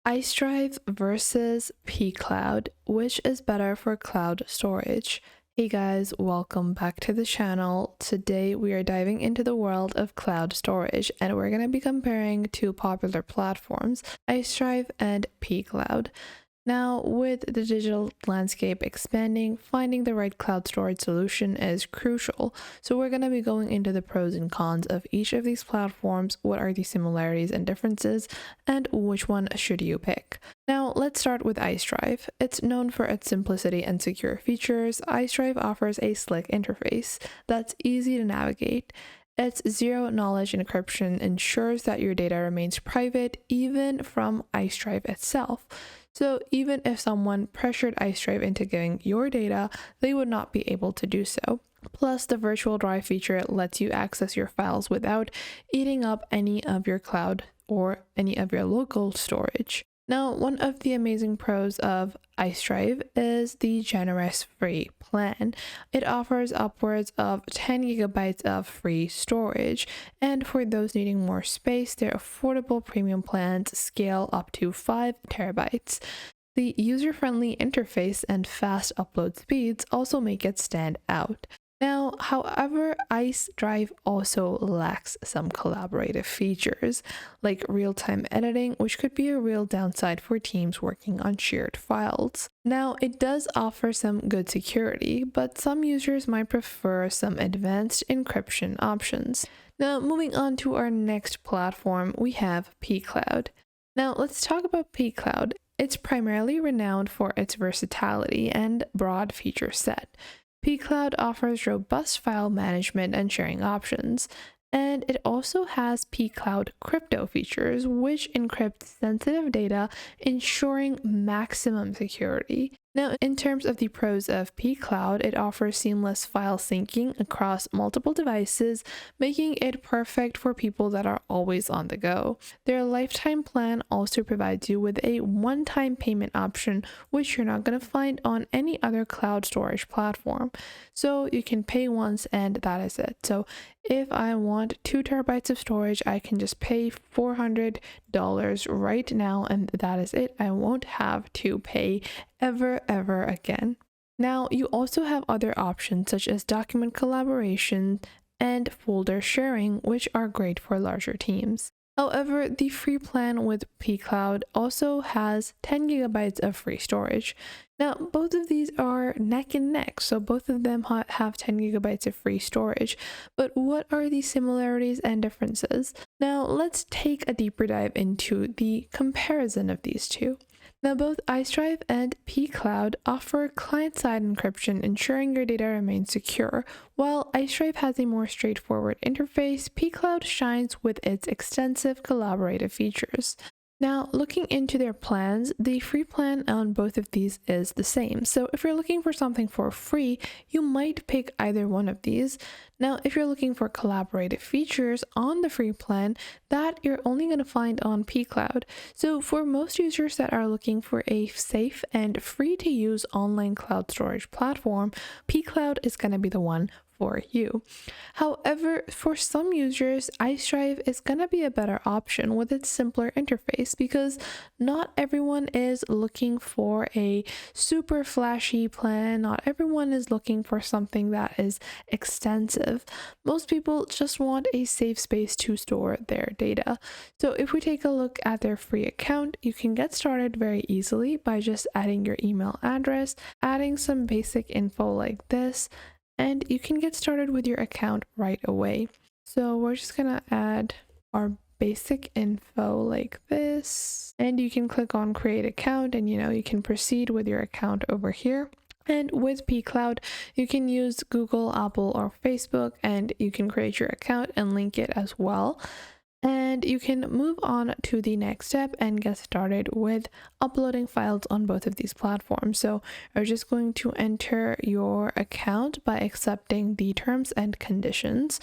Icedrive versus Pcloud, which is better for cloud storage? Hey guys, welcome back to the channel. Today we are diving into the world of cloud storage and we're going to be comparing two popular platforms, Icedrive and Pcloud. Now, with the digital landscape expanding, finding the right cloud storage solution is crucial. So we're going to be going into the pros and cons of each of these platforms, what are the similarities and differences, and which one should you pick. Now, let's start with Icedrive. It's known for its simplicity and secure features. Icedrive offers a slick interface that's easy to navigate. Its zero-knowledge encryption ensures that your data remains private even from Icedrive itself. So even if someone pressured Icedrive into giving your data, they would not be able to do so. Plus, the virtual drive feature lets you access your files without eating up any of your cloud or any of your local storage. Now, one of the amazing pros of Icedrive is the generous free plan. It offers upwards of 10 gigabytes of free storage, and for those needing more space, their affordable premium plans scale up to 5 terabytes. The user-friendly interface and fast upload speeds also make it stand out. Now, however, Icedrive also lacks some collaborative features, like real-time editing, which could be a real downside for teams working on shared files. Now, it does offer some good security, but some users might prefer some advanced encryption options. Now, moving on to our next platform, we have Pcloud. Now, let's talk about Pcloud. It's primarily renowned for its versatility and broad feature set. Pcloud offers robust file management and sharing options, and it also has Pcloud crypto features, which encrypt sensitive data, ensuring maximum security. Now, in terms of the pros of Pcloud, it offers seamless file syncing across multiple devices, making it perfect for people that are always on the go. Their lifetime plan also provides you with a one-time payment option, which you're not going to find on any other cloud storage platform. So you can pay once and that is it. So if I want 2 terabytes of storage, I can just pay $400 right now and that is it. I won't have to pay ever again. Now, you also have other options such as document collaboration and folder sharing, which are great for larger teams. However, the free plan with Pcloud also has 10 gigabytes of free storage. Now, both of these are neck and neck, so both of them have 10 gigabytes of free storage. But what are the similarities and differences? Now, let's take a deeper dive into the comparison of these two. Now, both Icedrive and Pcloud offer client-side encryption, ensuring your data remains secure. While Icedrive has a more straightforward interface, Pcloud shines with its extensive collaborative features. Now, looking into their plans, the free plan on both of these is the same. So if you're looking for something for free, you might pick either one of these. Now, if you're looking for collaborative features on the free plan, that you're only going to find on Pcloud. So for most users that are looking for a safe and free to use online cloud storage platform, Pcloud is going to be the one for you. However, for some users, Icedrive is going to be a better option with its simpler interface because not everyone is looking for a super flashy plan. Not everyone is looking for something that is extensive. Most people just want a safe space to store their data. So if we take a look at their free account, you can get started very easily by just adding your email address, adding some basic info like this, and you can get started with your account right away. So we're just gonna add our basic info like this, and you can click on create account and you can proceed with your account over here. And with Pcloud, you can use Google, Apple, or Facebook, and you can create your account and link it as well. And you can move on to the next step and get started with uploading files on both of these platforms. So you're just going to enter your account by accepting the terms and conditions.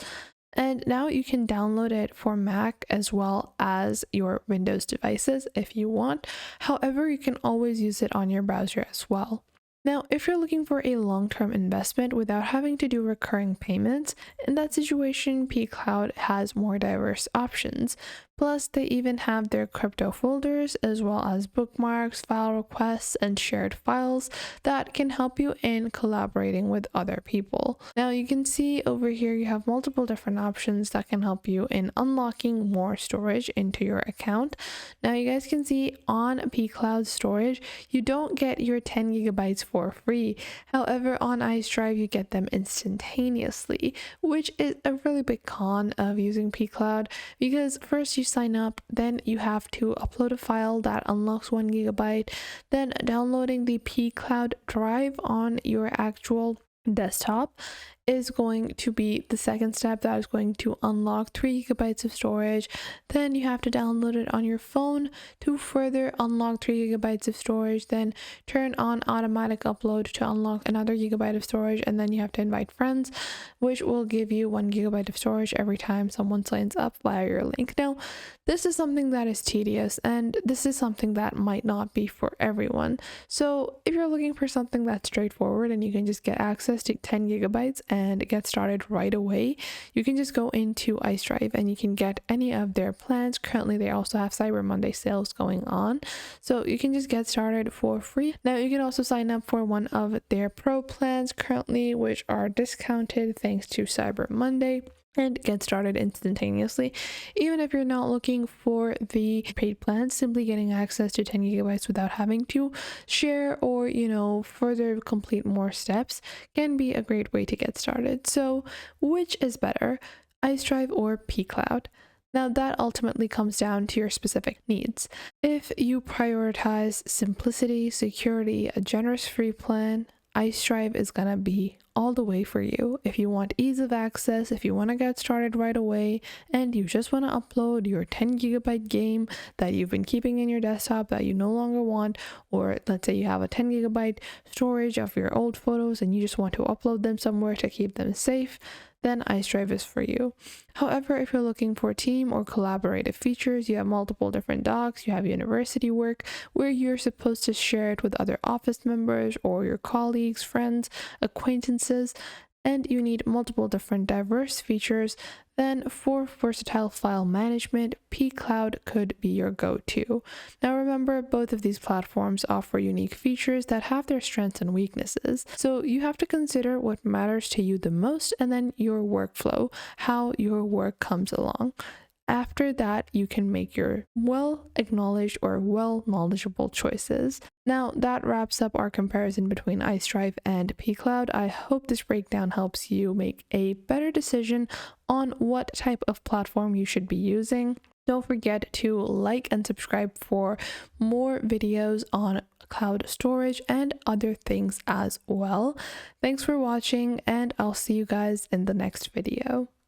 And now you can download it for Mac as well as your Windows devices if you want. However, you can always use it on your browser as well. Now, if you're looking for a long-term investment without having to do recurring payments, in that situation, Pcloud has more diverse options. Plus, they even have their crypto folders as well as bookmarks, file requests, and shared files that can help you in collaborating with other people. Now, you can see over here you have multiple different options that can help you in unlocking more storage into your account. Now, you guys can see on Pcloud storage, you don't get your 10 gigabytes for free. However, on Icedrive, you get them instantaneously, which is a really big con of using Pcloud, because first you sign up, then you have to upload a file that unlocks 1 gigabyte, then downloading the Pcloud drive on your actual desktop is going to be the second step that is going to unlock 3 gigabytes of storage. Then you have to download it on your phone to further unlock 3 gigabytes of storage, then turn on automatic upload to unlock another gigabyte of storage, and then you have to invite friends, which will give you 1 gigabyte of storage every time someone signs up via your link. Now, this is something that is tedious, and this is something that might not be for everyone. So if you're looking for something that's straightforward and you can just get access to 10 gigabytes and get started right away, you can just go into Icedrive and you can get any of their plans. Currently, they also have Cyber Monday sales going on, so you can just get started for free. Now, you can also sign up for one of their pro plans currently, which are discounted thanks to Cyber Monday, and get started instantaneously. Even if you're not looking for the paid plan, simply getting access to 10 gigabytes without having to share or, further complete more steps can be a great way to get started. So which is better, Icedrive or Pcloud? Now, that ultimately comes down to your specific needs. If you prioritize simplicity, security, a generous free plan, Icedrive is gonna be all the way for you. If you want ease of access, if you want to get started right away, and you just want to upload your 10 gigabyte game that you've been keeping in your desktop that you no longer want, or let's say you have a 10 gigabyte storage of your old photos and you just want to upload them somewhere to keep them safe, then Icedrive is for you. However, if you're looking for team or collaborative features, you have multiple different docs, you have university work where you're supposed to share it with other office members or your colleagues, friends, acquaintances, and you need multiple different diverse features, then for versatile file management, Pcloud could be your go-to. Now remember, both of these platforms offer unique features that have their strengths and weaknesses, so you have to consider what matters to you the most and then your workflow, how your work comes along. After that, you can make your well-acknowledged or well-knowledgeable choices. Now, that wraps up our comparison between Icedrive and Pcloud. I hope this breakdown helps you make a better decision on what type of platform you should be using. Don't forget to like and subscribe for more videos on cloud storage and other things as well. Thanks for watching, and I'll see you guys in the next video.